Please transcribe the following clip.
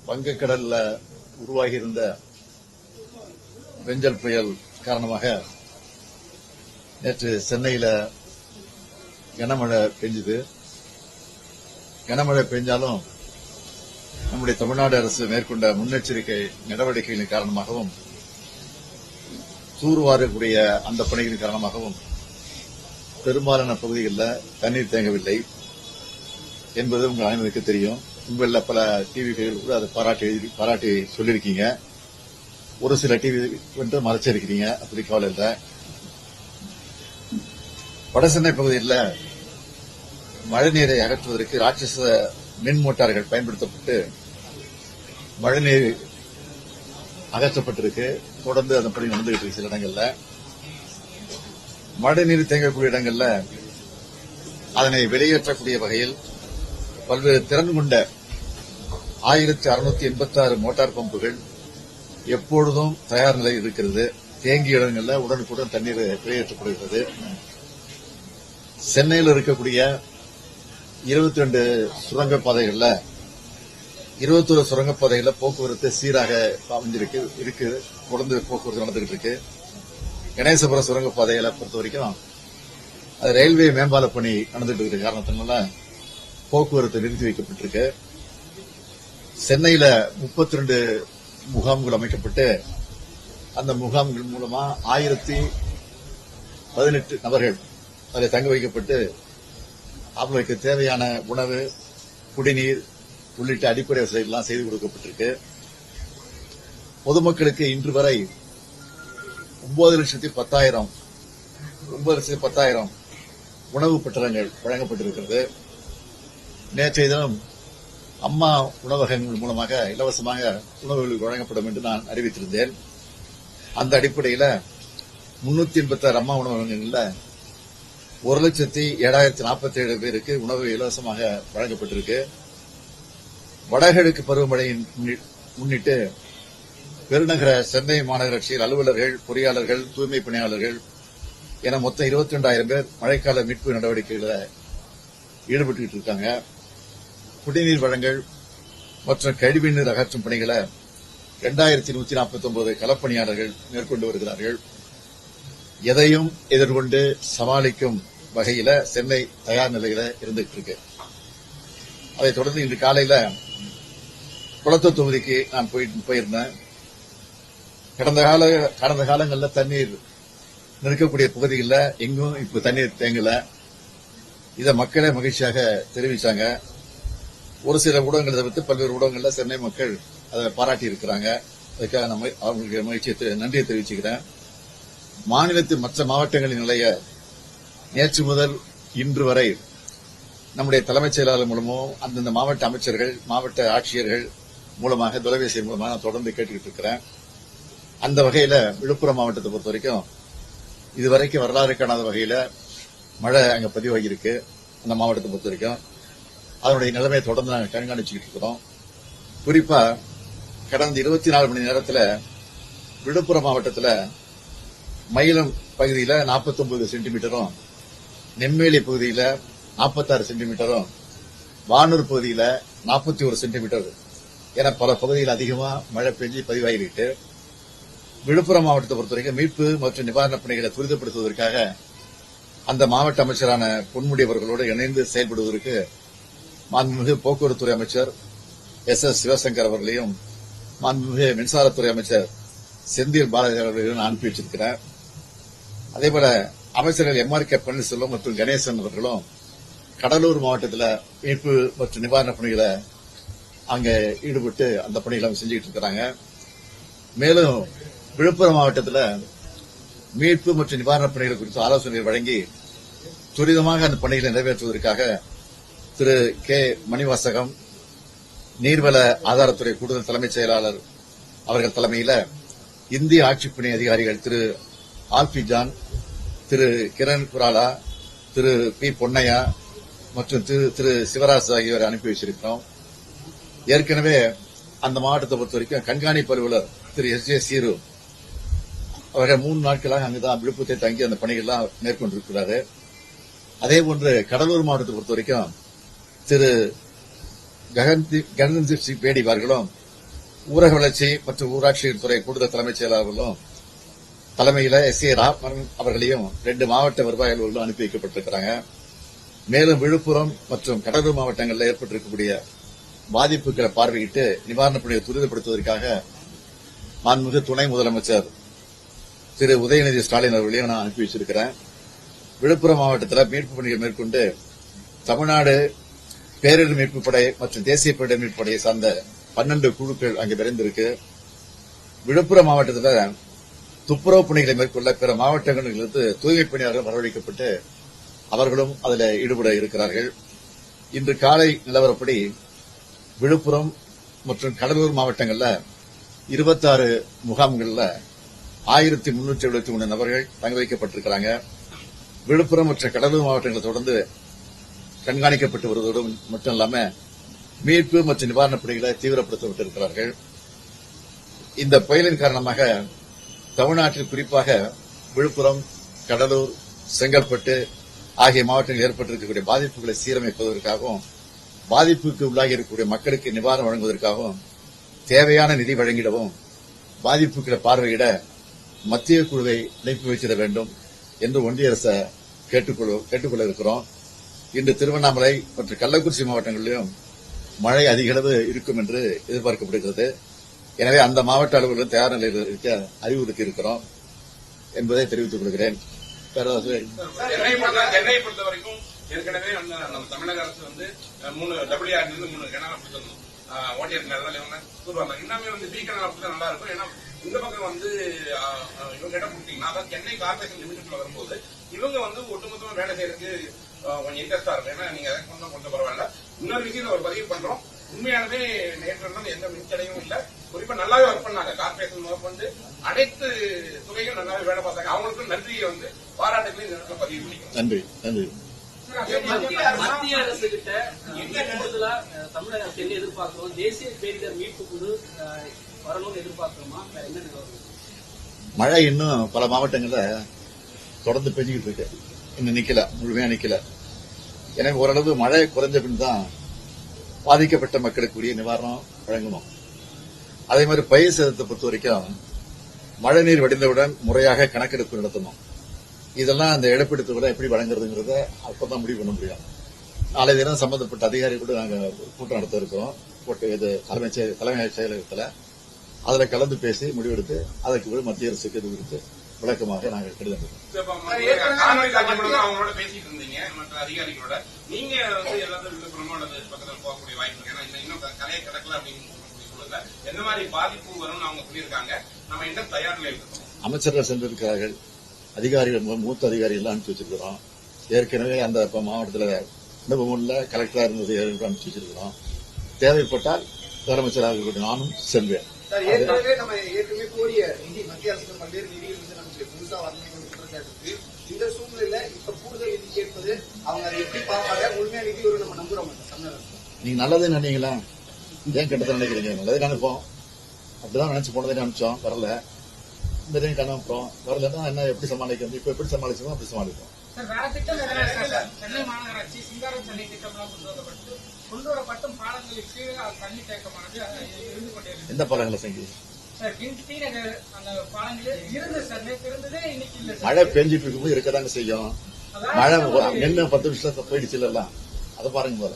வங்கக்கடல்ல உருவாகியிருந்த வெஞ்சல் புயல் காரணமாக நேற்று சென்னையில கனமழை பெஞ்சது. கனமழை பெஞ்சாலும் நம்முடைய தமிழ்நாடு அரசு மேற்கொண்ட முன்னெச்சரிக்கை நடவடிக்கைகளின் காரணமாகவும் தூர்வாரக்கூடிய அந்த பணிகளின் காரணமாகவும் பெரும்பாலான பகுதிகளில் தண்ணீர் தேங்கவில்லை என்பது உங்கள் அனைவருக்கு தெரியும். உங்களில் பல டிவிகள் கூட அதை பாராட்டி சொல்லியிருக்கீங்க. ஒரு சில டிவி வந்து மறைச்சிருக்கிறீங்க. அப்படி கவலை இல்லை. வடசென்னை பகுதியில் மழைநீரை அகற்றுவதற்கு ராட்சச மின் மோட்டார்கள் பயன்படுத்தப்பட்டு மழைநீர் அகற்றப்பட்டிருக்கு. தொடர்ந்து அதன் பணி நடந்துகிட்டு இருக்கு. சில இடங்கள்ல மழைநீர் தேங்கக்கூடிய இடங்கள்ல அதனை வெளியேற்றக்கூடிய வகையில் பல்வேறு திறன் கொண்ட 1686 மோட்டார் பம்புகள் எப்பொழுதும் தயார் நிலையில் இருக்கிறது. தேங்கிய இடங்களில் உடனுக்குடன் தண்ணீர் வெளியேற்றப்படுகிறது. சென்னையில் இருக்கக்கூடிய 22 சுரங்கப்பாதைகள்ல 21 சுரங்கப்பாதைகள்ல போக்குவரத்து சீராக அமைஞ்சிருக்கு. தொடர்ந்து போக்குவரத்து நடந்துகிட்டு இருக்கு. கணேசபுரம் சுரங்கப்பாதைகளை பொறுத்த வரைக்கும் அது ரயில்வே மேம்பால பணி நடந்துட்டு இருக்கிற காரணத்தினால போக்குவரத்து நிறுத்தி வைக்கப்பட்டிருக்கு. சென்னையில 32 முகாம்கள் அமைக்கப்பட்டு அந்த முகாம்கள் மூலமா 1018 நபர்கள் அதில் தங்க வைக்கப்பட்டு அவர்களுக்கு தேவையான உணவு, குடிநீர் உள்ளிட்ட அடிப்படை வசதிகள்லாம் செய்து கொடுக்கப்பட்டிருக்கு. பொதுமக்களுக்கு இன்று வரை 9,10,000 உணவுப் பட்டலங்கள் வழங்கப்பட்டிருக்கிறது. நேற்றைய தினம் அம்மா உணவகங்கள் மூலமாக இலவசமாக உணவுகள் வழங்கப்படும் என்று நான் அறிவித்திருந்தேன். அந்த அடிப்படையில் 386 அம்மா உணவகங்களில் 1,07,047 பேருக்கு உணவு இலவசமாக வழங்கப்பட்டிருக்கு. வடகிழக்கு பருவமழையின் முன்னிட்டு பெருநகர சென்னை மாநகராட்சியில் அலுவலர்கள், பொறியாளர்கள், தூய்மை பணியாளர்கள் என மொத்தம் 22,000 பேர் மழைக்கால மீட்பு நடவடிக்கைகளில் ஈடுபட்டு இருக்காங்க. குடிநீர் வழங்கல் மற்றும் கழிவுநீர் அகற்றும் பணிகளை 2149 களப்பணியாளர்கள் மேற்கொண்டு வருகிறார்கள். எதையும் எதிர்கொண்டு சமாளிக்கும் வகையில சென்னை தயார் நிலையில இருந்துட்டு இருக்கு. அதைத் தொடர்ந்து இன்று காலையில குளத்தூர் தொகுதிக்கு நான் போயிருந்தேன். கடந்த காலங்களில் தண்ணீர் நிற்கக்கூடிய பகுதிகளில் எங்கும் இப்ப தண்ணீர் தேங்கல. இதை மக்களே மகிழ்ச்சியாக தெரிவிச்சாங்க. ஒரு சில ஊடகங்களை தவிர்த்து பல்வேறு ஊடகங்கள்ல சென்னை மக்கள் அதை பாராட்டி இருக்கிறாங்க. அதுக்காக நம்ம அவங்களுக்கு நன்றியை தெரிவிச்சுக்கிறேன். மாநிலத்தின் மற்ற மாவட்டங்களின் நிலைய நேற்று முதல் இன்று வரை நம்முடைய தலைமைச் செயலாளர் மூலமோ அந்தந்த மாவட்ட அமைச்சர்கள், மாவட்ட ஆட்சியர்கள் மூலமாக தொலைபேசி மூலமாக நான் தொடர்ந்து கேட்டுக்கிட்டு இருக்கிறேன். அந்த வகையில விழுப்புரம் மாவட்டத்தை பொறுத்த வரைக்கும் இதுவரைக்கும் வரலாறு காணாத வகையில மழை அங்க பதிவாகியிருக்கு. அந்த மாவட்டத்தை பொறுத்த வரைக்கும் அதனுடைய நிலைமையை தொடர்ந்து நாங்கள் கண்காணிச்சுக்கிட்டு இருக்கிறோம். குறிப்பா கடந்த 24 மணி நேரத்தில் விழுப்புரம் மாவட்டத்தில் மயிலம் பகுதியில் 49 சென்டிமீட்டரும், நெம்மேலி பகுதியில் 46 சென்டிமீட்டரும், வானூர் பகுதியில் 41 சென்டிமீட்டர் என பல பகுதியில் அதிகமா மழை பெஞ்சு பதிவாகிட்டு விழுப்புரம் மாவட்டத்தை பொறுத்தவரைக்கும் மீட்பு மற்றும் நிவாரணப் பணிகளை துரிதப்படுத்துவதற்காக அந்த மாவட்ட அமைச்சரான பொன்முடி அவர்களோடு இணைந்து செயல்படுவதற்கு மாண்புமிகு போக்குவரத்துறை அமைச்சர் எஸ். சிவசங்கர் அவர்களையும் மாண்புமிகு மின்சாரத்துறை அமைச்சர் செந்தில் பாலாஜி அவர்களையும் நான் அனுப்பி வச்சிருக்கிறேன். அதேபோல அமைச்சர்கள் எம்.ஆர்.கே. பன்னீர்செல்வம் மற்றும் கணேசன் அவர்களும் கடலூர் மாவட்டத்தில் மீட்பு மற்றும் நிவாரணப் பணிகளை அங்கே ஈடுபட்டு அந்த பணிகளை செஞ்சுக்கிட்டு இருக்கிறாங்க. மேலும் விழுப்புரம் மாவட்டத்தில் மீட்பு மற்றும் நிவாரணப் பணிகள் குறித்து ஆலோசனை வழங்கி துரிதமாக அந்த பணிகளை நிறைவேற்றுவதற்காக திரு கே. மணிவாசகம், நீர்வள ஆதாரத்துறை கூடுதல் தலைமைச் செயலாளர் அவர்கள் தலைமையில் இந்திய ஆட்சிப்பணி அதிகாரிகள் திரு ஆல்பி ஜான், திரு கிரண் குராலா, திரு பி. பொன்னையா மற்றும் திரு சிவராஜ் ஆகியோரை அனுப்பி வச்சிருக்கிறோம். ஏற்கனவே அந்த மாவட்டத்தை பொறுத்த வரைக்கும் கண்காணிப்பு அலுவலர் திரு எஸ். ஜே. சீரு அவர்கள் 3 நாட்களாக அங்குதான் விழுப்புரத்தை தங்கி அந்த பணிகள்லாம் மேற்கொண்டிருக்கிறாரு. அதேபோன்று கடலூர் மாவட்டத்தை பொறுத்த வரைக்கும் திரு ககன்தீப் சிங் பேடி அவர்களும் ஊரக வளர்ச்சி மற்றும் ஊராட்சி துறை கூடுதல் தலைமைச் செயலாளர்களும் தலைமையில எஸ்.ஏ. ராமன் அவர்களையும் 2 மாவட்ட வருவாய் அலுவலர்களும் அனுப்பி வைக்கப்பட்டிருக்கிறாங்க. மேலும் விழுப்புரம் மற்றும் கடலூர் மாவட்டங்களில் ஏற்பட்டிருக்கக்கூடிய பாதிப்புகளை பார்வையிட்டு நிவாரணப் பணியை துரிதப்படுத்துவதற்காக மாண்புமிகு துணை முதலமைச்சர் திரு உதயநிதி ஸ்டாலின் அவர்களையும் நான் அனுப்பி வச்சிருக்கிறேன். விழுப்புரம் மாவட்டத்தில் மீட்பு பணிகள் மேற்கொண்டு தமிழ்நாடு பேரிடர் மீட்புப் படை மற்றும் தேசிய பேரிடர் மீட்புப் படையை சார்ந்த 12 குழுக்கள் அங்கு விரைந்திருக்கு. விழுப்புரம் மாவட்டத்தில் துப்புரவு பணிகளை மேற்கொள்ள பிற மாவட்டங்களிலிருந்து தூய்மைப் பணியாளர்கள் வரவழைக்கப்பட்டு அவர்களும் அதில் ஈடுபட இருக்கிறார்கள். இன்று காலை நிலவரப்படி விழுப்புரம் மற்றும் கடலூர் மாவட்டங்களில் 26 முகாம்களில் 1373 நபர்கள் தங்க வைக்கப்பட்டிருக்கிறாங்க. விழுப்புரம் மற்றும் கடலூர் மாவட்டங்களை தொடர்ந்து கண்காணிக்கப்பட்டு வருவதோடு மட்டும் இல்லாம மீட்பு மற்றும் நிவாரணப் பணிகளை தீவிரப்படுத்தப்பட்டிருக்கிறார்கள். இந்த புயலின் காரணமாக தமிழ்நாட்டில் குறிப்பாக விழுப்புரம், கடலூர், செங்கல்பட்டு ஆகிய மாவட்டங்களில் ஏற்பட்டிருக்கக்கூடிய பாதிப்புகளை சீரமைப்பதற்காகவும் பாதிப்புக்கு உள்ளாகி இருக்கக்கூடிய மக்களுக்கு நிவாரணம் வழங்குவதற்காகவும் தேவையான நிதி வழங்கிடவும் பாதிப்புகளை பார்வையிட மத்திய குழுவை அனுப்பி வைத்திட வேண்டும் என்று ஒன்றிய அரசை கேட்டுக்கொள்ள இருக்கிறோம். இன்று திருவண்ணாமலை மற்றும் கள்ளக்குறிச்சி மாவட்டங்களிலும் மழை அதிக அளவு இருக்கும் என்று எதிர்பார்க்கப்படுகிறது. எனவே அந்த மாவட்ட அலுவலர்கள் தயார் நிலையில் இருக்க அறிவுறுத்தி இருக்கிறோம் என்பதை தெரிவித்துக் கொள்கிறேன். சென்னையை பொறுத்த வரைக்கும் ஏற்கனவே நம்ம தமிழக அரசு வந்து 3 WR3 கனரா கொடுத்திருந்தோம். ஓட்டியர் கூறுவாங்க இன்னமே பி கனரா கொடுத்தா நல்லா இருக்கும். ஏன்னா இந்த பக்கம் இவங்க இடம் கொடுத்தீங்கன்னா அதாவது சென்னை கார்பரேஷன் லிமிட்டுக்குள்ள வரும்போது இவங்க ஒட்டுமொத்தமா வேலை செய்யறதுக்கு கொஞ்சம் இன்ட்ரெஸ்டா இருக்கும். ஏன்னா நீங்க கொஞ்சம் பரவாயில்ல. இன்னொரு விஷயம் ஒரு பதிவு பண்றோம். உண்மையானவே நேற்று எந்த மின்தடையும் இல்ல. குறிப்பா நல்லாவே ஒர்க் பண்ணாங்க. கார்பரேஷன் முதற்கொண்டு அனைத்து துறையும் நல்லாவே வேலை பார்த்தாங்க. அவங்களுக்கு நன்றியை பாராட்டுகளையும் பதிவு பண்ணிக்கிறோம். நன்றி நன்றி. மத்திய அரசு கிட்ட என்ன கூடுதலா தமிழக அரசு என்ன எதிர்பார்க்கிறோம்? தேசிய பேரிடர் மீட்பு குழு வரணும்னு எதிர்பார்க்கிறோமா? என்ன மழை இன்னும் பல மாவட்டங்கள்ல தொடர்ந்து பெஞ்சுக்கிட்டு இருக்கு. இன்னும் நிக்கல, முழுமையா நிக்கல. எனவே ஓரளவு மழை குறைஞ்ச பின் தான் பாதிக்கப்பட்ட மக்களுக்குரிய நிவாரணம் வழங்கணும். அதே மாதிரி பயிர் சேதத்தை பொறுத்த வரைக்கும் மழைநீர் வடிந்தவுடன் முறையாக கணக்கெடுப்பு நடத்தணும். இதெல்லாம் அந்த இழப்பீடு தொகை எப்படி வழங்குறதுங்கிறத அப்பதான் முடிவு பண்ண முடியும். நாளை தினம் சம்பந்தப்பட்ட அதிகாரிகளோடு நாங்கள் கூட்டம் நடத்த இருக்கோம். இது தலைமை செயலகத்தில் அதில் கலந்து பேசி முடிவெடுத்து அதற்கு மத்திய அரசுக்கு இது குறித்து விளக்கமாக நாங்கள் கடிதம் அவங்களோட பேசிட்டு இருந்தீங்க மற்ற அதிகாரிகளோட. நீங்க எல்லாத்தையும் பக்கத்தில் போகக்கூடிய வாய்ப்பு ஏன்னா இன்னும் கரையை கிடக்கல அப்படின்னு சொல்லல. எந்த மாதிரி பாதிப்பு வரும்னு அவங்க சொல்லியிருக்காங்க. நம்ம என்ன தயார் நிலையில் இருக்கோம். அமைச்சர்கள் சென்றிருக்கிறார்கள். அதிகாரிகள் மூத்த அதிகாரிகள் அனுப்பிச்சு வச்சிருக்கிறோம். ஏற்கனவே அந்த மாவட்டத்தில் அனுபவம் கலெக்டரா இருந்தது அனுப்பிச்சு வச்சிருக்கிறோம். தேவைப்பட்டால் முதலமைச்சராக நானும் செல்வேன். ஏற்கனவே நம்ம கோரிய நிதி மத்திய அரசு பல்வேறு நிதிகள் நமக்கு புதுசா வரணும். இந்த சூழ்நிலையில இப்ப கூடுதல் நிதி கேட்பது அவங்க அதை எப்படி பார்ப்பாங்க? முழுமையா நிதி ஒரு நம்ம நம்புறோம். நீங்க நல்லதே நினைங்களா? ஏன் கெட்டதை நினைக்கிறீங்க? நல்லதே நினைப்போம். அப்படிதான் நினைச்சு போனதே நினைச்சோம். வரல. இந்த டைம் அனுப்புறோம். வரலன்னா என்ன எப்படி சமாளிக்கணும்? இப்ப எப்படி சமாளிச்சோம் அப்படி சமாளிப்போம். சென்னை மாநகராட்சி சிங்காரம் தண்ணி திட்டம்லாம் கொண்டு வரப்பட்டும் பாலங்களுக்கு தண்ணி தேக்கமானது இருந்து கொண்டே இருக்கு. எந்த பாலங்களை செஞ்சு மழை பெஞ்சிட்டு இருக்கும்போது இருக்கதாங்க செய்யும். மழை நின்று 10 நிமிஷத்துல போயிடுச்சு இல்ல. அதை பாருங்க போல.